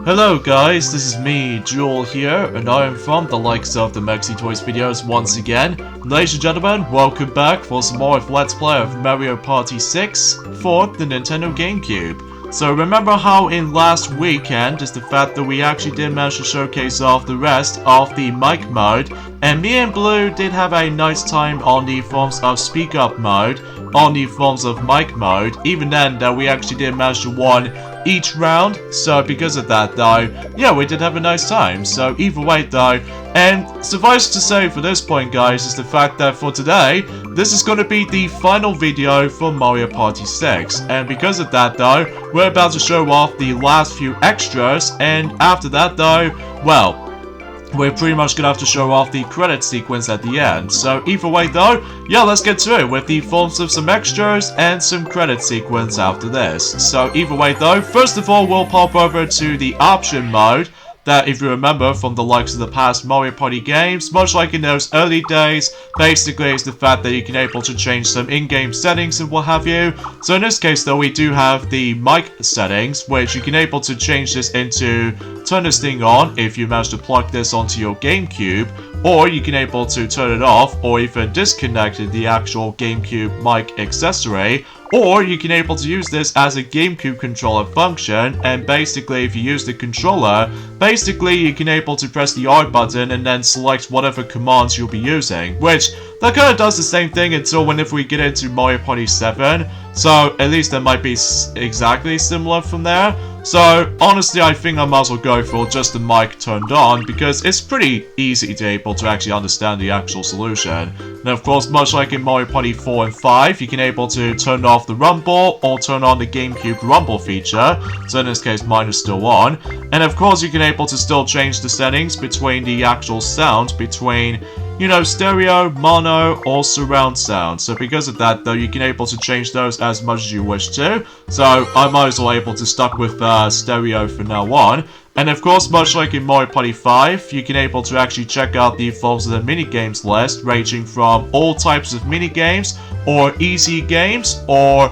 Hello guys, this is me, Jewel here, and I am from the likes of the Mexi Toys videos once again. Ladies and gentlemen, welcome back for some more of Let's Play of Mario Party 6 for the Nintendo GameCube. So remember how in last weekend is the fact that we actually did manage to showcase off the rest of the mic mode, and me and Blue did have a nice time on the forms of speak up mode, on the forms of mic mode. Even then that we actually did manage to win each round, so because of that though, yeah, we did have a nice time. So either way though, and suffice to say for this point guys, is the fact that for today, this is going to be the final video for Mario Party 6, and because of that though, we're about to show off the last few extras, and after that though, well, we're pretty much gonna have to show off the credit sequence at the end. So either way though, yeah, let's get to it with the forms of some extras and some credit sequence after this. So either way though, first of all we'll pop over to the option mode, that if you remember from the likes of the past Mario Party games, much like in those early days, basically it's the fact that you can able to change some in-game settings and what have you. So in this case though, we do have the mic settings, which you can able to change this into turn this thing on if you manage to plug this onto your GameCube, or you can able to turn it off or even disconnect the actual GameCube mic accessory, or you can able to use this as a GameCube controller function, and basically if you use the controller, basically you can able to press the R button and then select whatever commands you'll be using, which that kind of does the same thing until whenever we get into Mario Party 7, so at least that might be exactly similar from there. So honestly I think I might as well go for just the mic turned on, because it's pretty easy to able to actually understand the actual solution. And of course, much like in Mario Party 4 and 5, you can able to turn off the rumble or turn on the GameCube rumble feature, so in this case mine is still on. And of course you can able to still change the settings between the actual sound between, you know, stereo, mono, or surround sound. So because of that though, you can able to change those as much as you wish to. So I might as well able to stuck with stereo for now on. And of course, much like in Mario Party 5, you can able to actually check out the forms of the minigames list, ranging from all types of minigames, or easy games, or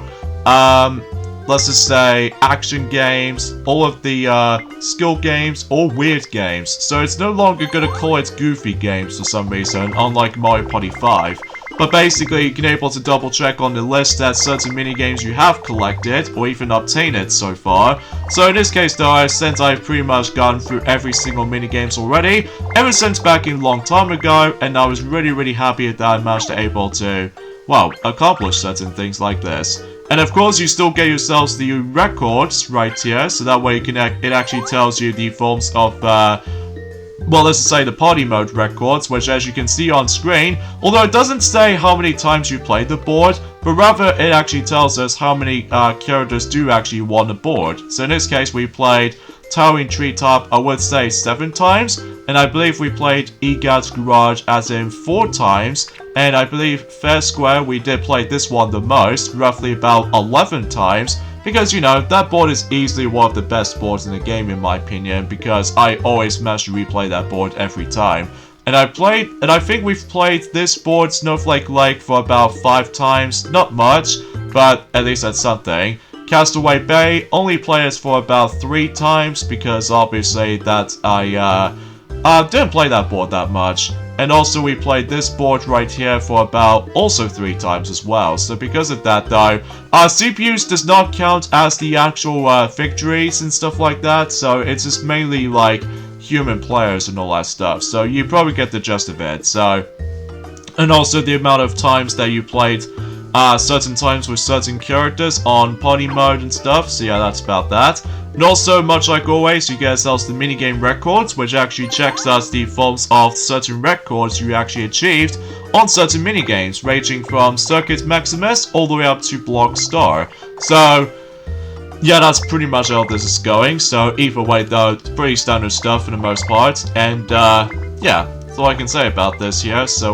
let's just say action games, all of the skill games, or weird games. So it's no longer gonna call it goofy games for some reason, unlike Mario Party 5. But basically, you can able to double check on the list that certain minigames you have collected, or even obtained so far. So in this case though, since I've pretty much gone through every single minigames already, ever since back in a long time ago, and I was really happy that I managed to able to, well, accomplish certain things like this. And of course, you still get yourselves the records right here, so that way you can it actually tells you the forms of, well, let's just say the party mode records, which as you can see on screen, although it doesn't say how many times you played the board, but rather it actually tells us how many characters do actually want the board. So in this case, we played Towering Treetop, I would say 7 times, and I believe we played EGAD's Garage as in 4 times, and I believe Fair Square, we did play this one the most, roughly about 11 times, because, you know, that board is easily one of the best boards in the game in my opinion, because I always manage to replay that board every time. And I think we've played this board, Snowflake Lake, for about 5 times, not much, but at least that's something. Castaway Bay, only played for about 3 times, because obviously that I didn't play that board that much. And also we played this board right here for about also 3 times as well. So because of that though, CPUs does not count as the actual victories and stuff like that. So it's just mainly like human players and all that stuff. So you probably get the gist of it. So, and also the amount of times that you played certain times with certain characters on party mode and stuff. So yeah, that's about that. And also, much like always, you get yourselves the minigame records, which actually checks us the forms of certain records you actually achieved on certain minigames, ranging from Circuit Maximus all the way up to Block Star. So, yeah, that's pretty much how this is going. So, either way though, it's pretty standard stuff for the most part. And, yeah, that's all I can say about this here. So,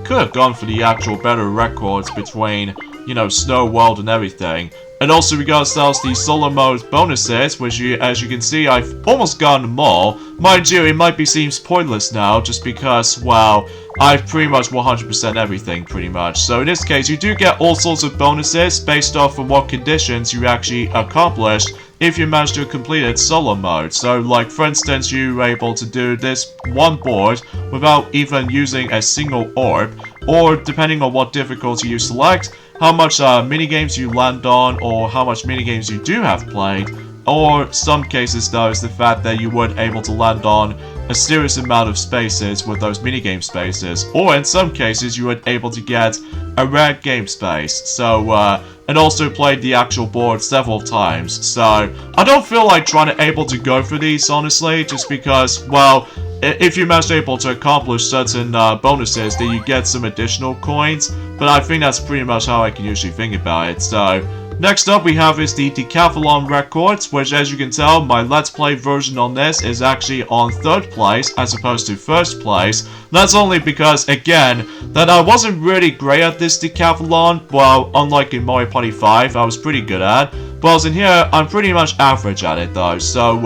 could have gone for the actual better records between, you know, Snow World and everything. And also we got ourselves the solo mode bonuses, which as you can see, I've almost gotten them all. Mind you, it might be seems pointless now, just because, well, I've pretty much 100% everything, pretty much. So in this case, you do get all sorts of bonuses based off of what conditions you actually accomplished if you manage to complete it solo mode. So, like, for instance, you were able to do this one board without even using a single orb, or depending on what difficulty you select, how much minigames you land on, or how much minigames you do have played, or some cases though is the fact that you weren't able to land on a serious amount of spaces with those minigame spaces, or in some cases you weren't able to get a rare game space. So, and also played the actual board several times. So, I don't feel like trying to able to go for these, honestly, just because, well, if you manage able to accomplish certain bonuses, then you get some additional coins, but I think that's pretty much how I can usually think about it. So, next up we have is the Decathlon Records, which as you can tell, my Let's Play version on this is actually on 3rd place as opposed to 1st place. That's only because, again, that I wasn't really great at this Decathlon. Well, unlike in Mario Party 5, I was pretty good at. Whereas in here, I'm pretty much average at it though, so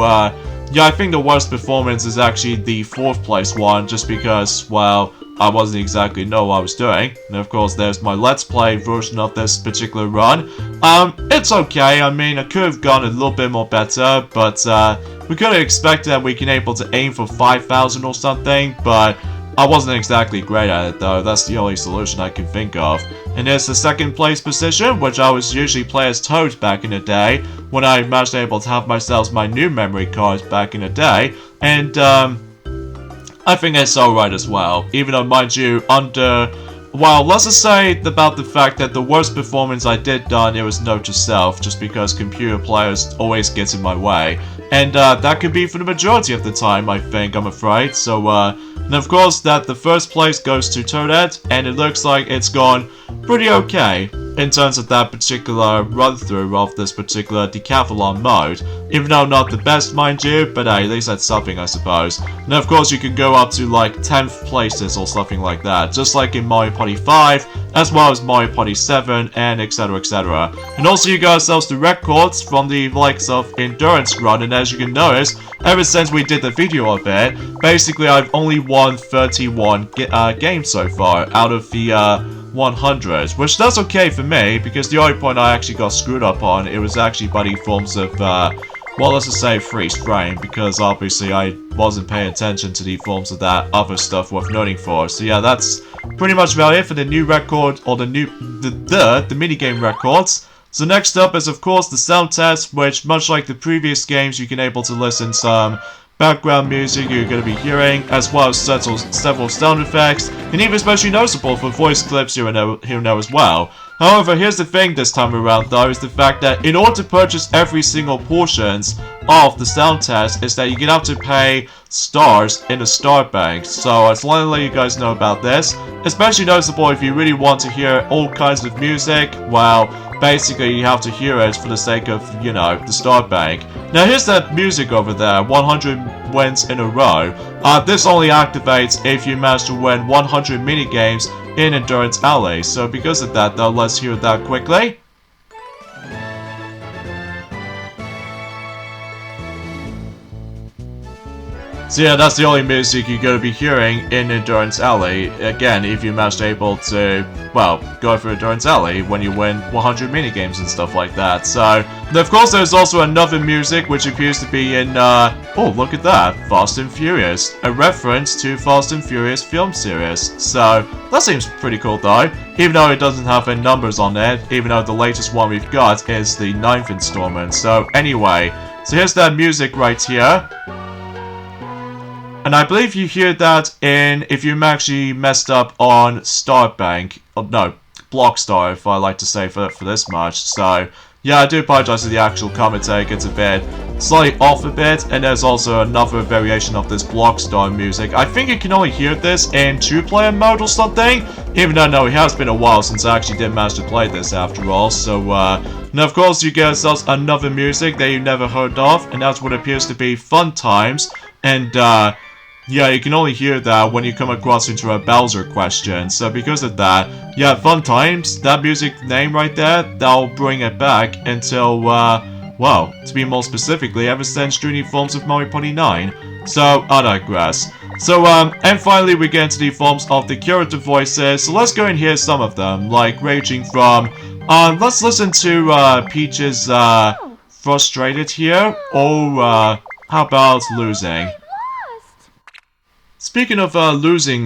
yeah, I think the worst performance is actually the 4th place one, just because, well, I wasn't exactly know what I was doing. And of course, there's my Let's Play version of this particular run. It's okay. I mean, I could have gone a little bit more better, but we could have expected that we can able to aim for 5,000 or something, but I wasn't exactly great at it though. That's the only solution I can think of. And there's the 2nd place position, which I was usually play as Toad back in the day, when I managed able to have myself my new memory cards back in the day, and I think it's alright as well, even though, mind you, well, let's just say about the fact that the worst performance I did done, it was Note to Self, just because computer players always gets in my way. And that could be for the majority of the time, I think, I'm afraid. So, and of course, that the 1st place goes to Toadette, and it looks like it's gone pretty okay in terms of that particular run-through of this particular Decathlon mode. Even though not the best, mind you, but at least that's something, I suppose. And of course, you can go up to like 10th places or something like that, just like in Mario Party 5, as well as Mario Party 7, and etc, etc. And also, you got yourselves the records from the likes of Endurance Run, and as you can notice, ever since we did the video of it, basically I've only won 31 games so far out of the 100, which that's okay for me, because the only point I actually got screwed up on, it was actually by the forms of, well, let's just say freeze frame, because obviously I wasn't paying attention to the forms of that other stuff worth noting for. So yeah, that's pretty much about it for the new record, or the minigame records. So next up is of course the sound test, which much like the previous games, you can able to listen some background music you're going to be hearing, as well as several sound effects, and even especially noticeable for voice clips here and there as well. However, here's the thing this time around though, is the fact that in order to purchase every single portions of the sound test, is that you're going to have to pay stars in the star bank. So I just want to let you guys know about this, especially noticeable if you really want to hear all kinds of music. Well, basically you have to hear it for the sake of, you know, the star bank. Now here's that music over there, 100 wins in a row. This only activates if you manage to win 100 minigames in Endurance Alley. So because of that though, let's hear that quickly. So yeah, that's the only music you're going to be hearing in Endurance Alley. Again, if you manage able to, well, go for Endurance Alley when you win 100 minigames and stuff like that. So, and of course there's also another music which appears to be in, oh look at that, Fast and Furious. A reference to Fast and Furious film series. So, that seems pretty cool though. Even though it doesn't have any numbers on it, even though the latest one we've got is the 9th installment. So anyway, so here's that music right here. And I believe you hear that in, if you actually messed up on Starbank, oh, no, Blockstar, if I like to say for this much. So, yeah, I do apologize if the actual commentary gets a bit slightly off a bit, and there's also another variation of this Blockstar music. I think you can only hear this in 2-player mode or something, even though, no, it has been a while since I actually did manage to play this after all. So, and of course you get yourselves another music that you never heard of, and that's what appears to be Fun Times, and, yeah, you can only hear that when you come across into a Bowser question. So because of that, yeah, Fun Times, that music name right there, that'll bring it back until, well, to be more specifically, ever since Junior forms of Mario Party 9. So, I digress. So, and finally we get into the forms of the curative voices. So let's go and hear some of them, like ranging from, let's listen to, Peach's, frustrated here, or how about losing? Speaking of losing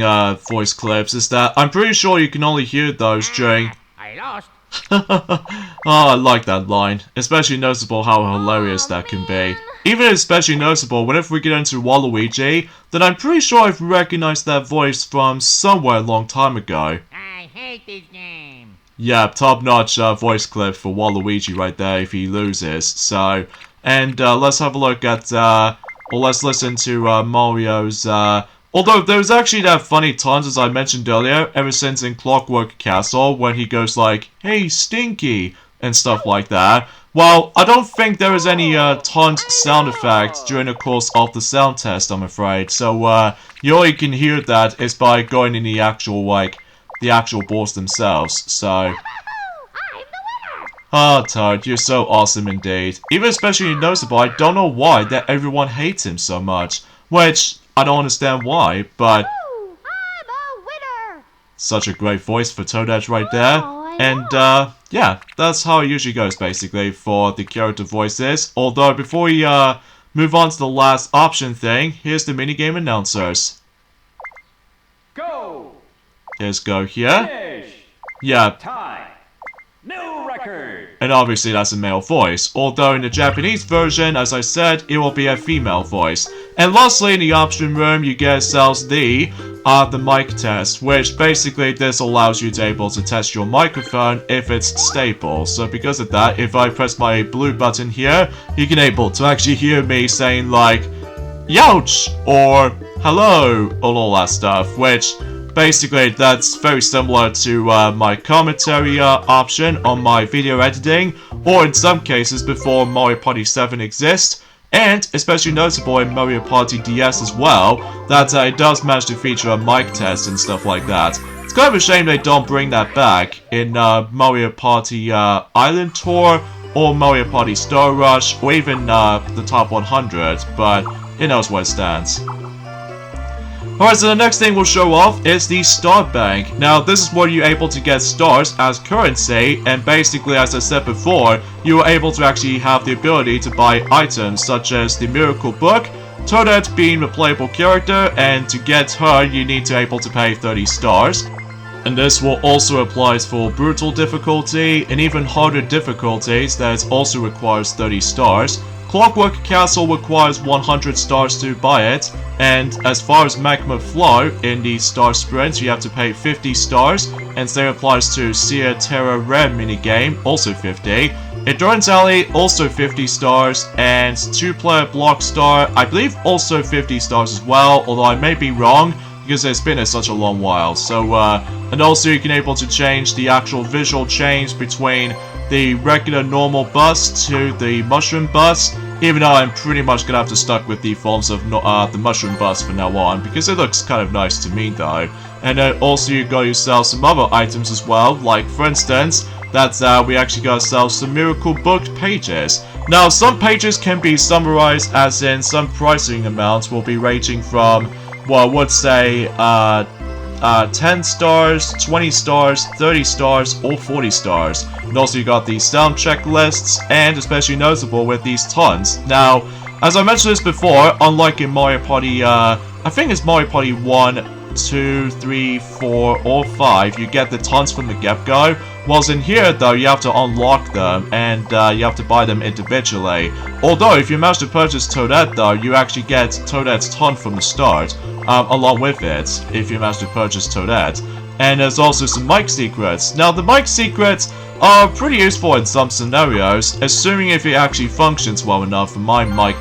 voice clips, is that I'm pretty sure you can only hear those during... I lost. Oh, I like that line. Especially noticeable how hilarious that can be. Even especially noticeable whenever we get into Waluigi, then I'm pretty sure I've recognized that voice from somewhere a long time ago. I hate this game. Yeah, top-notch voice clip for Waluigi right there if he loses. So, and let's have a look at, or let's listen to Mario's, although there's actually that funny taunt as I mentioned earlier, ever since in Clockwork Castle, when he goes like, "Hey, Stinky," and stuff like that. Well, I don't think there is any taunt sound effect during the course of the sound test, I'm afraid. So, the only you can hear that is by going in the actual, like, the actual balls themselves, so... Ah, Toad, you're so awesome indeed. Even especially noticeable, I don't know why that everyone hates him so much. Which, I don't understand why, but... I'm a winner. Such a great voice for Toadette right there. And, yeah, that's how it usually goes, basically, for the character voices. Although, before we, move on to the last option thing, here's the minigame announcers. Go! Here's Go here. Finish! Yeah, Time! New record! and obviously that's a male voice, although in the Japanese version, as I said, it will be a female voice. And lastly, in the option room, you get yourselves the mic test, which basically this allows you to able to test your microphone if it's stable. So because of that, if I press my blue button here, you can able to actually hear me saying like, "Youch!" or "Hello," and all that stuff, which basically that's very similar to my commentary option on my video editing, or in some cases before Mario Party 7 exists, and especially noticeable in Mario Party DS as well, that it does manage to feature a mic test and stuff like that. It's kind of a shame they don't bring that back in Mario Party Island Tour, or Mario Party Star Rush, or even the Top 100, but it knows where it stands. Alright, so the next thing we'll show off is the Star Bank. Now, this is where you're able to get stars as currency, and basically, as I said before, you are able to actually have the ability to buy items such as the Miracle Book, Toadette being a playable character, and to get her, you need to able to pay 30 stars. And this will also apply for brutal difficulty, and even harder difficulties that also requires 30 stars. Clockwork Castle requires 100 stars to buy it, and as far as Magma Flow in the Star Sprint, you have to pay 50 stars, and same applies to Sia Terra Rare minigame, also 50. Endurance Alley, also 50 stars, and 2-player Block Star, I believe also 50 stars as well, although I may be wrong, because it's been such a long while. So, and also you can able to change the actual visual change between the regular normal bus to the mushroom bus, even though I'm pretty much gonna have to stuck with the forms of the mushroom bus from now on, because it looks kind of nice to me though. And then also you got yourself some other items as well, like for instance, that's we actually got ourselves some Miracle Book pages. Now some pages can be summarized as in some pricing amounts will be ranging from, well, I would say 10 stars, 20 stars, 30 stars, or 40 stars. And also you got the sound checklists, and especially noticeable with these tons. Now, as I mentioned this before, unlike in Mario Party, I think it's Mario Party 1, 2, 3, 4, or 5, you get the tons from the get-go. Whilst in here, though, you have to unlock them, and you have to buy them individually. Although, if you manage to purchase Toadette, though, you actually get Toadette's ton from the start, along with it, if you manage to purchase Toadette. And there's also some mic secrets. Now, the mic secrets are pretty useful in some scenarios, assuming if it actually functions well enough for my mic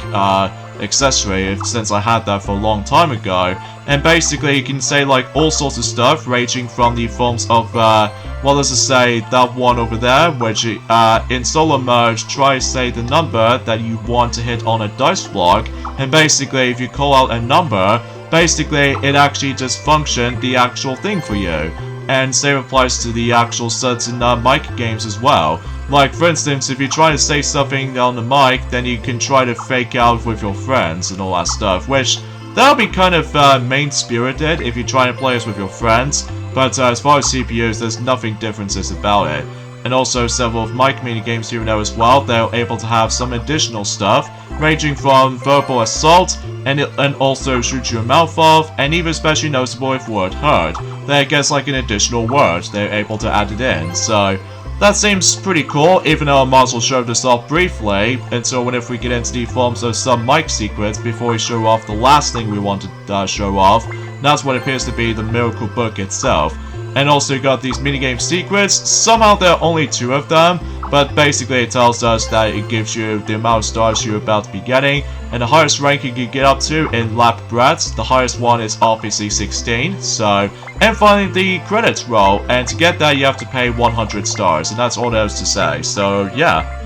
accessory, since I had that for a long time ago. And basically, you can say like all sorts of stuff, ranging from the forms of, well, let's just say that one over there, which in solo mode, try to say the number that you want to hit on a dice block, and basically, if you call out a number, basically, it actually just functioned the actual thing for you. And same applies to the actual certain mic games as well. Like, for instance, if you try to say something on the mic, then you can try to fake out with your friends and all that stuff, which that'll be kind of main-spirited if you try to play this with your friends. But as far as CPUs, there's nothing differences about it. and also several of Mike minigames here and there as well. They're able to have some additional stuff, ranging from verbal assault, and also shoot your mouth off, and even especially noticeable with word heard. They gets like an additional word, they're able to add it in, so that seems pretty cool, even though I might as well show this off briefly, until if we get into the forms of some Mike secrets before we show off the last thing we want to show off. That's what appears to be the Miracle Book itself. And also you got these minigame secrets. Somehow there are only 2 of them, but basically it tells us that it gives you the amount of stars you're about to be getting, and the highest rank you can get up to in lap breadths. The highest one is obviously 16, so, and finally the credits roll, and to get that you have to pay 100 stars, and that's all there is to say, so yeah.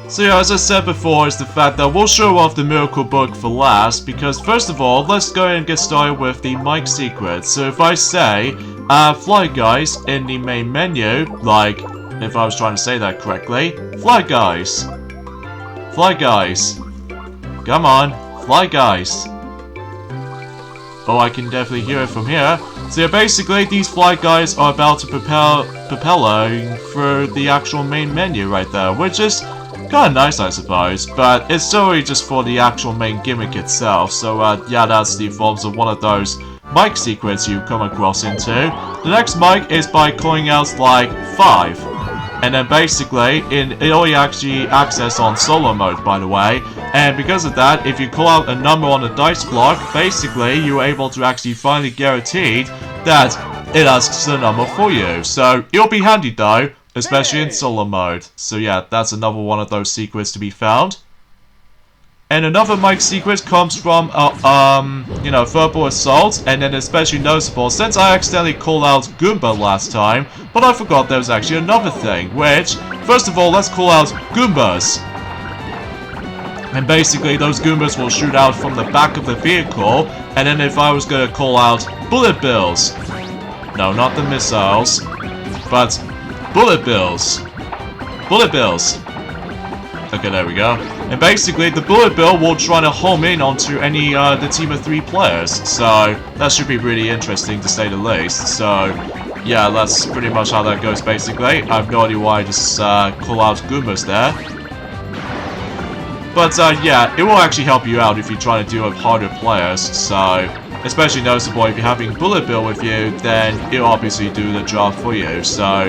So yeah, as I said before, is the fact that we'll show off the Miracle Book for last, because first of all, let's go ahead and get started with the Mike secrets. So if I say, fly guys in the main menu, like, if I was trying to say that correctly, fly guys. Fly guys. Come on, fly guys. Oh, I can definitely hear it from here. So yeah, basically, these fly guys are about to propelling for the actual main menu right there, which is kind of nice, I suppose, but it's still really just for the actual main gimmick itself. So yeah, that's the forms of one of those Mike secrets you come across into. The next Mike is by calling out like 5. And then basically, it only actually access on solo mode, by the way. And because of that, if you call out a number on the dice block, basically you're able to actually finally guaranteed that it asks the number for you. So it'll be handy though, especially in solo mode. So yeah, that's another one of those secrets to be found. And another Mike secret comes from, you know, verbal assault, and then especially noticeable since I accidentally called out Goomba last time, but I forgot there was actually another thing, which, first of all, let's call out Goombas. And basically, those Goombas will shoot out from the back of the vehicle, and then if I was going to call out bullet bills, no, not the missiles, but bullet bills. Bullet bills. Okay, there we go. And basically, the bullet bill will try to home in onto any the team of 3 players. So that should be really interesting to say the least. So yeah, that's pretty much how that goes. Basically, I have no idea why I just call out Goombas there. But yeah, it will actually help you out if you're trying to deal with harder players. So especially noticeable if you're having bullet bill with you, then it'll obviously do the job for you. So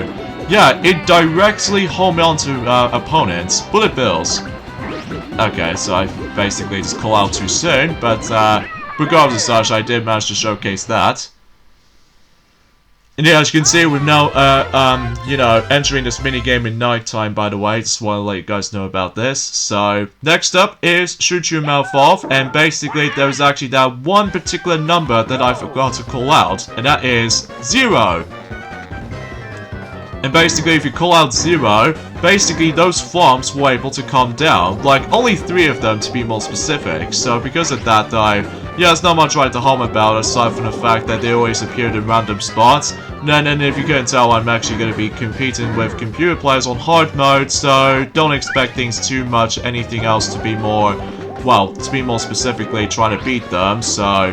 yeah, it directly home onto opponents. Bullet bills. Okay, so I basically just call out too soon, but regardless of such, I did manage to showcase that. And yeah, as you can see, we're now, you know, entering this minigame in nighttime, by the way. Just want to let you guys know about this. So, next up is shoot your mouth off, and basically there's actually that one particular number that I forgot to call out, and that is 0. And basically, if you call out 0, basically those forms were able to calm down. Like, only 3 of them to be more specific. So because of that, though, yeah, there's not much right to harm about, aside from the fact that they always appeared in random spots. And if you couldn't tell, I'm actually going to be competing with computer players on hard mode, so don't expect things too much, anything else to be more, well, to be more specifically trying to beat them, so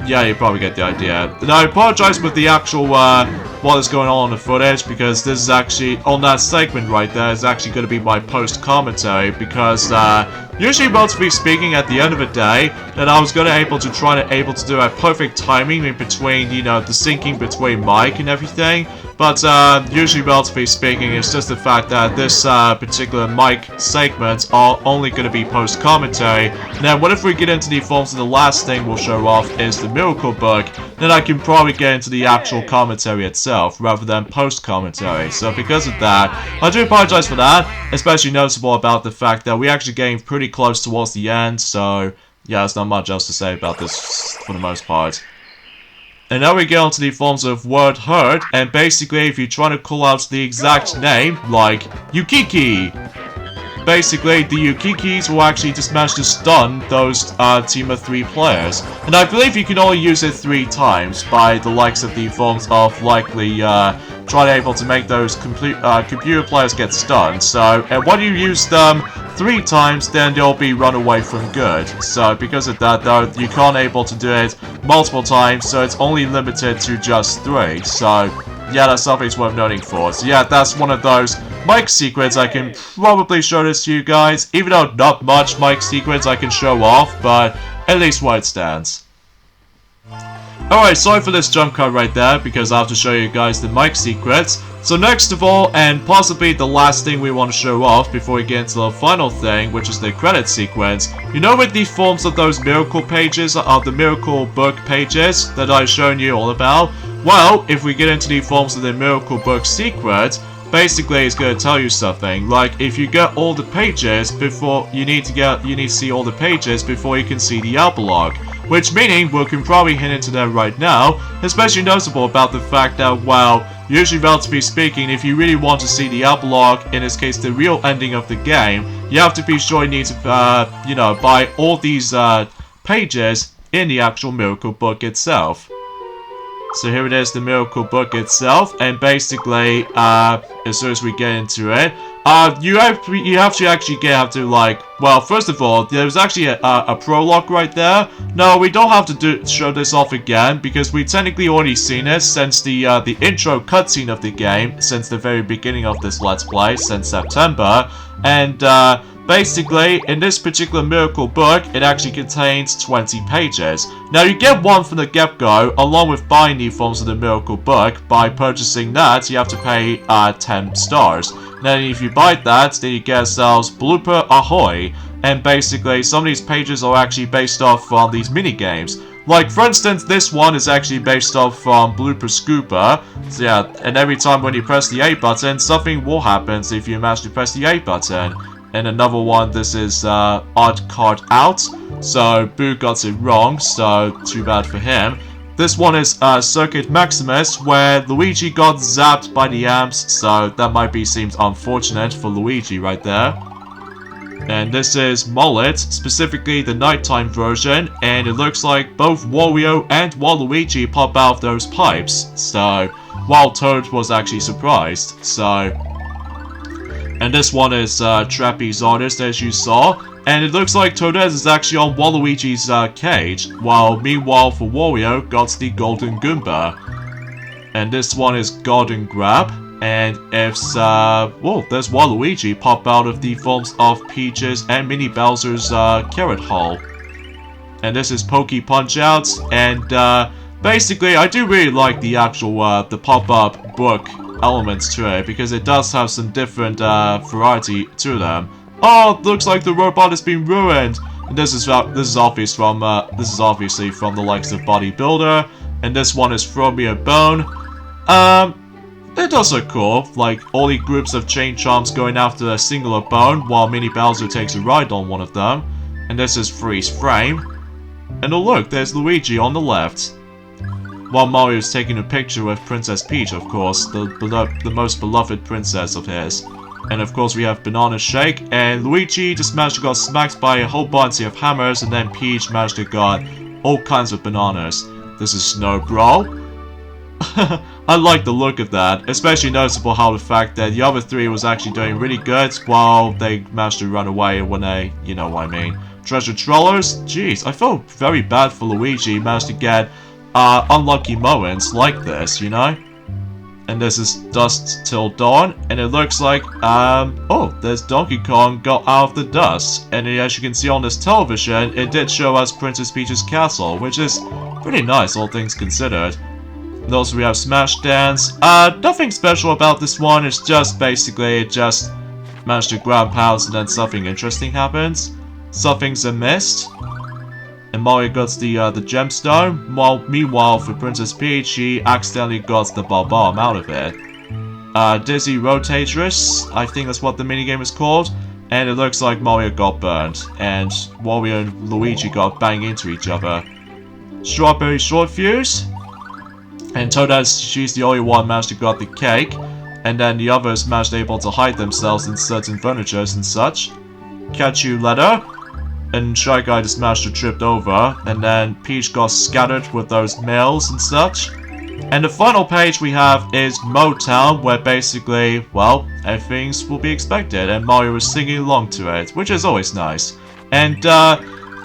yeah, you probably get the idea. And I apologize with the actual, what is going on in the footage, because this is actually, on that segment right there, is actually going to be my post-commentary, because, usually relatively speaking, at the end of the day, that I was going to try to do a perfect timing in between, you know, the syncing between Mike and everything, but, usually relatively speaking, it's just the fact that this, particular Mike segments are only going to be post-commentary. Now, what if we get into the forms of the last thing we'll show off is the Miracle Book, then I can probably get into the actual commentary itself, rather than post-commentary. So because of that, I do apologize for that, especially noticeable about the fact that we actually getting pretty close towards the end, so yeah, there's not much else to say about this for the most part. And now we get onto the forms of word heard, and basically if you try to call out the exact name, like Yukiki, basically the Yukikis will actually just manage to stun those team of 3 players. And I believe you can only use it 3 times by the likes of the forms of likely trying able to make those computer players get stunned. So, and when you use them 3 times, then they'll be run away from good. So because of that though, you can't able to do it multiple times, so it's only limited to just 3. So yeah, that's something worth noting for. So yeah, that's one of those Mike secrets. I can probably show this to you guys, even though not much Mike secrets I can show off, but at least where it stands. Alright, sorry for this jump cut right there, because I have to show you guys the Mike secrets. So next of all, and possibly the last thing we want to show off before we get into the final thing, which is the credit sequence. You know, with the forms of those miracle pages, the miracle book pages that I've shown you all about? Well, if we get into the forms of the miracle book secret, basically it's going to tell you something. Like, if you get all the pages before, you need to see all the pages before you can see the epilogue. Which meaning, we can probably hint into that right now, especially noticeable about the fact that, well, usually relatively speaking, if you really want to see the epilogue, in this case the real ending of the game, you have to be sure you need to, you know, buy all these pages in the actual miracle book itself. So here it is, the miracle book itself, and basically, as soon as we get into it, you have to like, well, first of all, there's actually a prologue right there. No, we don't have to show this off again, because we technically already seen it since the intro cutscene of the game, since the very beginning of this Let's Play, since September, and, basically, in this particular miracle book, it actually contains 20 pages. Now, you get one from the get-go, along with buying the forms of the miracle book. By purchasing that, you have to pay 10 stars. Then if you buy that, then you get yourselves Blooper Ahoy. And basically, some of these pages are actually based off from these mini-games. Like, for instance, this one is actually based off from Blooper Scooper. So yeah, and every time when you press the A button, something will happen if you manage to press the A button. And another one, this is Odd Card Out. So Boo got it wrong, so too bad for him. This one is Circuit Maximus, where Luigi got zapped by the amps, so that might be seems unfortunate for Luigi right there. And this is Mullet, specifically the nighttime version, and it looks like both Wario and Waluigi pop out of those pipes. So, while Toad was actually surprised, so... And this one is Trapeze Artist, as you saw. And it looks like Toadette is actually on Waluigi's cage, while meanwhile for Wario got the Golden Goomba. And this one is Golden Grab. And if, well, there's Waluigi pop out of the forms of Peaches and Mini Bowser's Carrot Hole. And this is Pokey Punch Out. And basically, I do really like the actual, the pop-up book elements to it, because it does have some different variety to them. Oh, looks like the robot has been ruined. And this is obviously from the likes of Bodybuilder, and this one is Throw Me a Bone. It does look cool, like all the groups of chain chomps going after a singular bone, while Mini Bowser takes a ride on one of them. And this is Freeze Frame. And oh look, there's Luigi on the left. While Mario is taking a picture with Princess Peach, of course, the most beloved princess of his. And of course we have Banana Shake, and Luigi just managed to get smacked by a whole bunch of hammers, and then Peach managed to get all kinds of bananas. This is Snow Brawl. I like the look of that, especially noticeable how the fact that the other three was actually doing really good, while they managed to run away when they, you know what I mean. Treasure Trollers? Jeez, I feel very bad for Luigi, managed to get unlucky moments like this, you know? And this is Dust Till Dawn, and it looks like, oh, there's Donkey Kong got out of the dust. And as you can see on this television, it did show us Princess Peach's castle, which is pretty nice, all things considered. And also we have Smash Dance. Nothing special about this one, it's just basically, it just managed to grab house and then something interesting happens. Something's amiss. And Mario got the gemstone, while meanwhile for Princess Peach, she accidentally got the bomb out of it. Dizzy Rotatress, I think that's what the minigame is called, and it looks like Mario got burned, and Wario and Luigi got banged into each other. Strawberry Short Fuse, and Toadette, she's the only one managed to got the cake, and then the others managed able to hide themselves in certain furnitures and such. Catch You Letter. And Shy Guy just managed to trip over, and then Peach got scattered with those mails and such. And the final page we have is Motown, where basically, well, everything will be expected, and Mario is singing along to it, which is always nice. And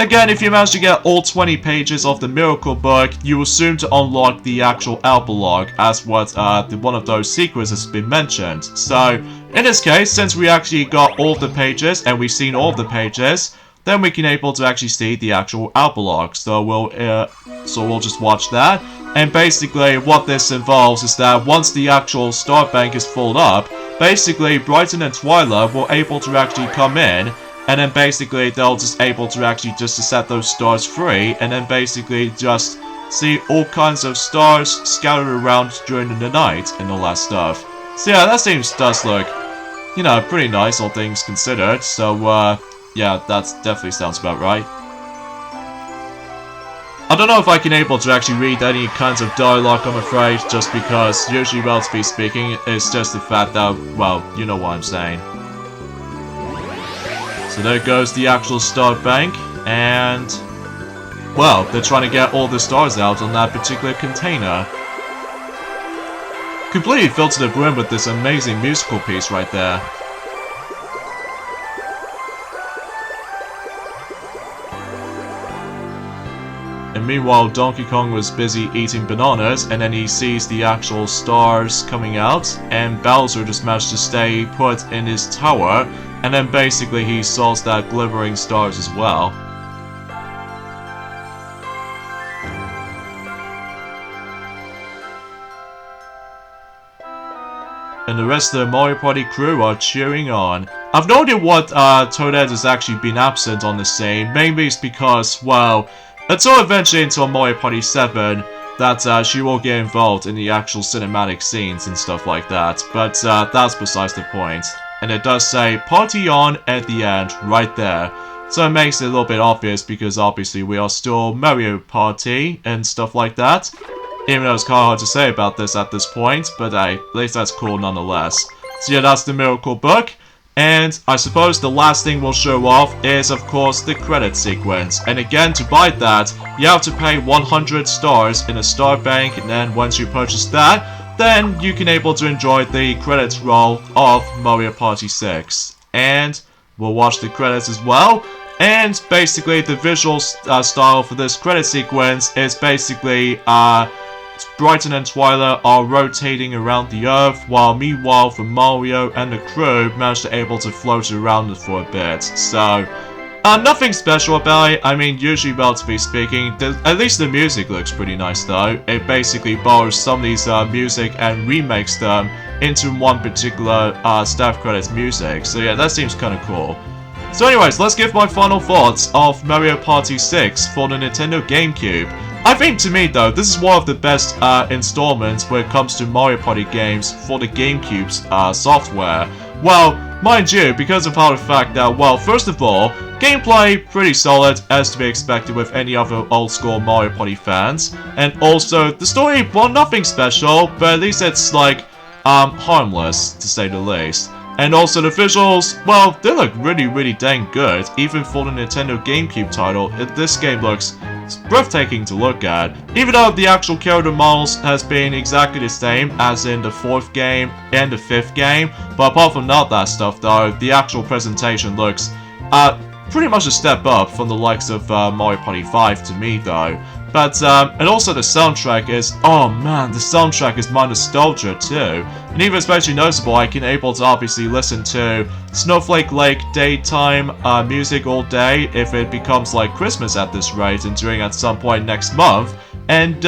Again, if you manage to get all 20 pages of the Miracle Book, you will soon to unlock the actual epilogue, as what one of those secrets has been mentioned. So, in this case, since we actually got all of the pages, and we've seen all of the pages, then we can able to actually see the actual epilogue. So we'll just watch that. And basically, what this involves is that once the actual star bank is filled up, basically Brighton and Twyla will able to actually come in, and then basically they'll just able to actually just to set those stars free, and then basically just see all kinds of stars scattered around during the night and all that stuff. So yeah, that does look, you know, pretty nice, all things considered. So yeah, that definitely sounds about right. I don't know if I can able to actually read any kinds of dialogue, I'm afraid, just because usually, relatively speaking, it's just the fact that, well, you know what I'm saying. So there goes the actual star bank, and, well, they're trying to get all the stars out on that particular container. Completely filled to the brim with this amazing musical piece right there. And meanwhile, Donkey Kong was busy eating bananas, and then he sees the actual stars coming out, and Bowser just managed to stay put in his tower, and then basically he saw that glimmering stars as well. And the rest of the Mario Party crew are cheering on. I've no idea what Toadette has actually been absent on the scene. Maybe it's because, well, until eventually until Mario Party 7, that she will get involved in the actual cinematic scenes and stuff like that. But that's besides the point. And it does say party on at the end, right there. So it makes it a little bit obvious because obviously we are still Mario Party and stuff like that. Even though it's kind of hard to say about this at this point, but hey, at least that's cool nonetheless. So yeah, that's the Miracle Book. And I suppose the last thing we'll show off is, of course, the credit sequence. And again, to buy that, you have to pay 100 stars in a star bank, and then once you purchase that, then you can able to enjoy the credits roll of Mario Party 6. And we'll watch the credits as well. And basically, the visual style for this credit sequence is basically, Brighton and Twyla are rotating around the Earth, while meanwhile the Mario and the crew managed to able to float around it for a bit. So, nothing special about it. I mean, usually, relatively speaking, at least the music looks pretty nice though. It basically borrows some of these music and remakes them into one particular staff credits music. So yeah, that seems kind of cool. So anyways, let's give my final thoughts of Mario Party 6 for the Nintendo GameCube. I think, to me though, this is one of the best installments when it comes to Mario Party games for the GameCube's software. Well, mind you, because of how the fact that, well, first of all, gameplay pretty solid as to be expected with any other old school Mario Party fans. And also, the story, well, nothing special, but at least it's like, harmless, to say the least. And also the visuals, well, they look really, really dang good, even for the Nintendo GameCube title. This game looks breathtaking to look at. Even though the actual character models has been exactly the same as in the 4th game and the 5th game, but apart from that stuff though, the actual presentation looks pretty much a step up from the likes of Mario Party 5 to me though. But, and also the soundtrack is, oh man, the soundtrack is my nostalgia too. And even especially noticeable, I can able to obviously listen to Snowflake Lake daytime music all day if it becomes like Christmas at this rate and during at some point next month. And,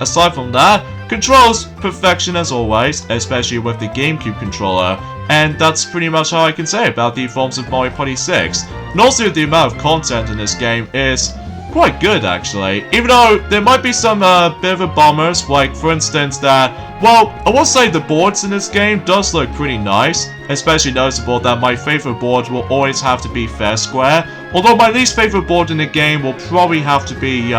aside from that, controls perfection as always, especially with the GameCube controller. And that's pretty much how I can say about the forms of Mario Party 6. And also the amount of content in this game is quite good actually, even though there might be some bit of a bummers, like for instance that, well, I will say the boards in this game does look pretty nice, especially noticeable that my favorite board will always have to be Fair Square, although my least favorite board in the game will probably have to be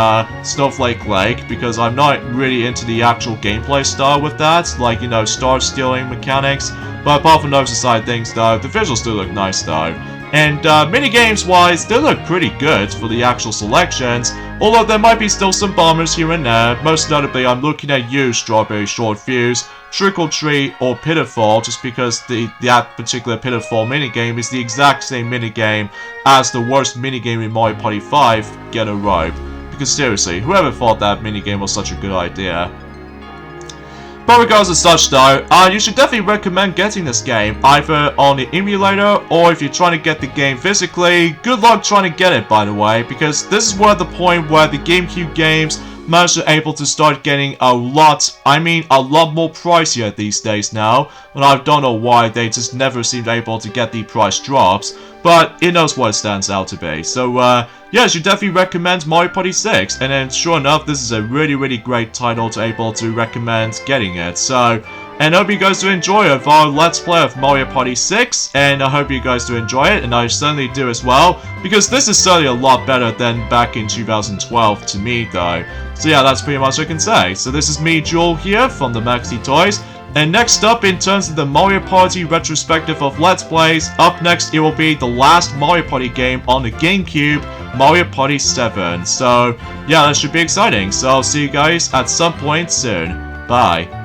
Snowflake Lake, because I'm not really into the actual gameplay style with that, like, you know, star stealing mechanics. But apart from those aside things though, the visuals do look nice though. And minigames wise, they look pretty good for the actual selections, although there might be still some bombers here and there. Most notably, I'm looking at you, Strawberry Short Fuse, Trick or Treat, or Pitfall, just because that particular Pitfall minigame is the exact same minigame as the worst minigame in Mario Party 5, Get a Rope. Because seriously, whoever thought that minigame was such a good idea? But regardless of such though, you should definitely recommend getting this game, either on the emulator, or if you're trying to get the game physically, good luck trying to get it by the way, because this is where the point where the GameCube games managed to able to start getting a lot more pricier these days now, and I don't know why they just never seemed able to get the price drops, but it knows what it stands out to be. So yeah, I should definitely recommend Mario Party 6, and then sure enough, this is a really great title to able to recommend getting it. So, and I hope you guys do enjoy of our Let's Play of Mario Party 6, and I hope you guys do enjoy it, and I certainly do as well, because this is certainly a lot better than back in 2012 to me though. So yeah, that's pretty much what I can say. So this is me, Jewel, here from the Maxi Toys, and next up in terms of the Mario Party retrospective of Let's Plays, up next it will be the last Mario Party game on the GameCube, Mario Party 7. So yeah, that should be exciting. So I'll see you guys at some point soon. Bye.